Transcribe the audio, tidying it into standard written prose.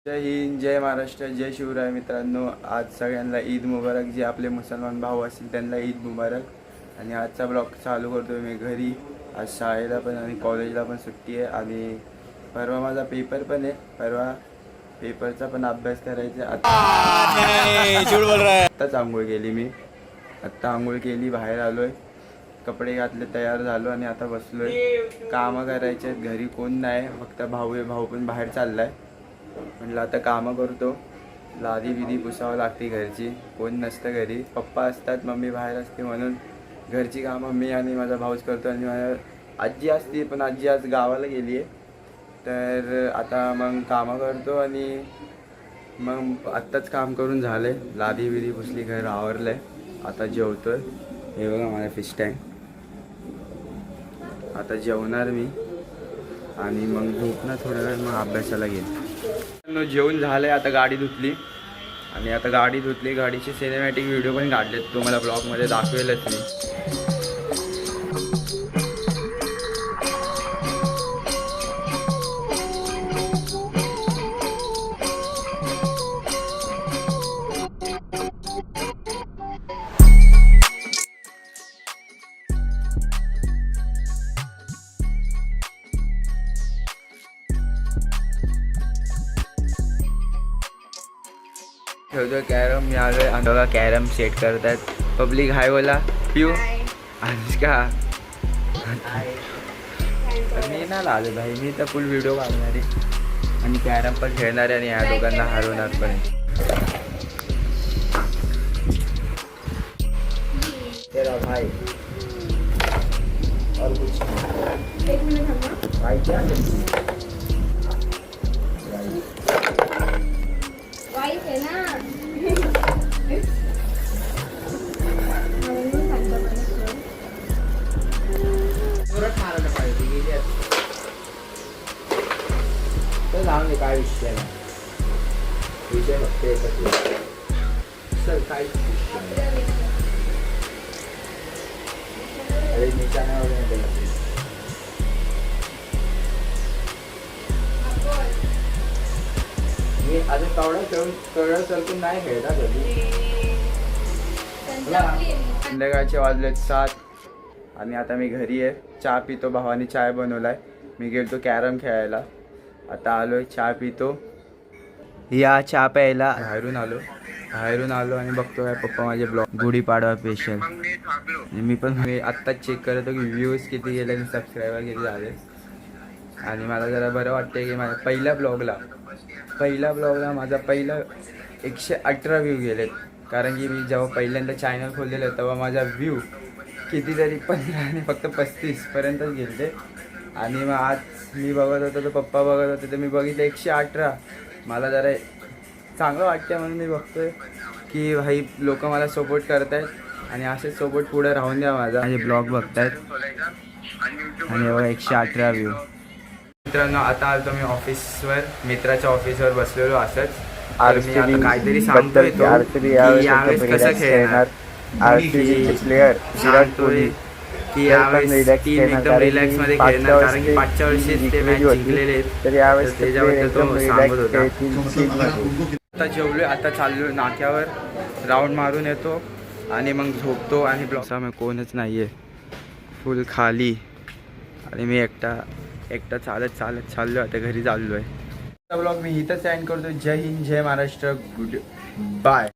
जय हिंद, जय महाराष्ट्र, जय शिवराय. मित्रांनो, आज सगळ्यांना ईद मुबारक. जे आपले मुसलमान भाऊ असतील त्यांना ईद मुबारक. आणि आजचा ब्लॉग चालू करतो मी घरी. आज शाळेला पण आणि कॉलेजला पण सुट्टी आहे आणि परवा माझा पेपर पण आहे. परवा पेपरचा पण अभ्यास करायचा. आत्ताच आंघोळ केली मी. आत्ता आंघोळ केली, बाहेर आलोय, कपडे घातले, तयार झालो आणि आता बसलोय. कामं करायचे आहेत. घरी कोण नाही, फक्त भाऊ आहे. भाऊ पण बाहेर चाललाय. म्हटलं आता कामं करतो. लादी बिदी पुसावं लागते घरची. कोण नसतं घरी, पप्पा असतात, मम्मी बाहेर असते, म्हणून घरची कामं मी आणि माझा भाऊच करतो. आणि माझ्या आजी असते, पण आजी आज गावाला गेली आहे. तर आता मग कामं करतो आणि मग आत्ताच काम करून झालं आहे. लादी बिदी पुसली, घर आवरलं आहे. आता जेवतो आहे. हे बघा माझा फिश टँक. आता जेवणार मी आणि मग झोपणार थोड्या वेळ, मग अभ्यासाला घेईन. जेवण झालंय. आता गाडी धुतली आणि आता गाडी धुतली, गाडीचे सिनेमॅटिक व्हिडिओ पण काढलेत, तुम्हाला ब्लॉगमध्ये दाखवेलच मी. ठेवतो कॅरम. मी आलोय आणि बघा कॅरम सेट करतात. पब्लिक हाय बोला. पिऊ अनुष्का. मी नाही आलो भाई, मी तर फुल व्हिडिओ काढणार आहे आणि कॅरम पण खेळणार आहे आणि ह्या दोघांना हरवणार पण. तेरा भाई और कुछ एक मिनट भाई क्या वाइफ है ना. तर जाऊन दे, काय विषय नाही. विषय फक्त एकच सर, काय विषय नाही. अरे निशाणा वगैरे मी अजून कवडा सरकून नाही खेळता कधी. संध्याकाळचे वाजलेत 7 आणि आता मी घरी आहे. चहा पितो. भावाने चाय बनवलाय. मी गेलतो कॅरम खेळायला. आता आलोय, चहा पितो. या चहा प्यायला बाहेरून आलो आणि बघतो काय पप्पा माझे ब्लॉग गुढीपाडवा स्पेशल. मी आत्ताच चेक करतो की व्ह्यूज किती गेले आणि सबस्क्रायबर किती झाले. आणि मला जरा बरं वाटतंय की माझ्या पहिल्या ब्लॉगला माझा 118 व्ह्यू गेलेत. कारण की मी जेव्हा पहिल्यांदा चॅनल खोललेलं तेव्हा माझा व्ह्यू कितीतरी 15 आणि फक्त 35 पर्यंतच गेले. आणि मग आज मी बघत होतो तर पप्पा बघत होते, तर मी बघितलं 118. मला जरा चांगलं वाटतं म्हणून मी बघतोय की भाई लोक मला सपोर्ट करत आहेत आणि असेच सपोर्ट पुढे राहून द्या. माझे ब्लॉग बघतायत आणि बघा 118 व्ह्यू. मित्रांनो, आता आलो मी ऑफिसवर, मित्राच्या ऑफिसवर बसलेलो असंच. मी आता काहीतरी सांगतोय तो की यावेळेस कसं खेळणार. प्लेयर सांगतोय की यावेळेस टीम एकदम रिलॅक्स मध्ये खेळणार, कारण की मागच्या वर्षी ते मॅच जिंकलेले, तर त्याच्याबद्दल तो सांगत होता. आता जेवलोय, आता चाललो नाक्यावर, राऊंड मारून येतो आणि मग झोपतो. आणि ब्लॉग कोणच नाही आहे, फुल खाली. आणि मी एकटा चालत चाललो. आता घरी चाललो आहे. ब्लॉग मी इथंच एंड करतो. जय हिंद, जय महाराष्ट्र, गुड बाय.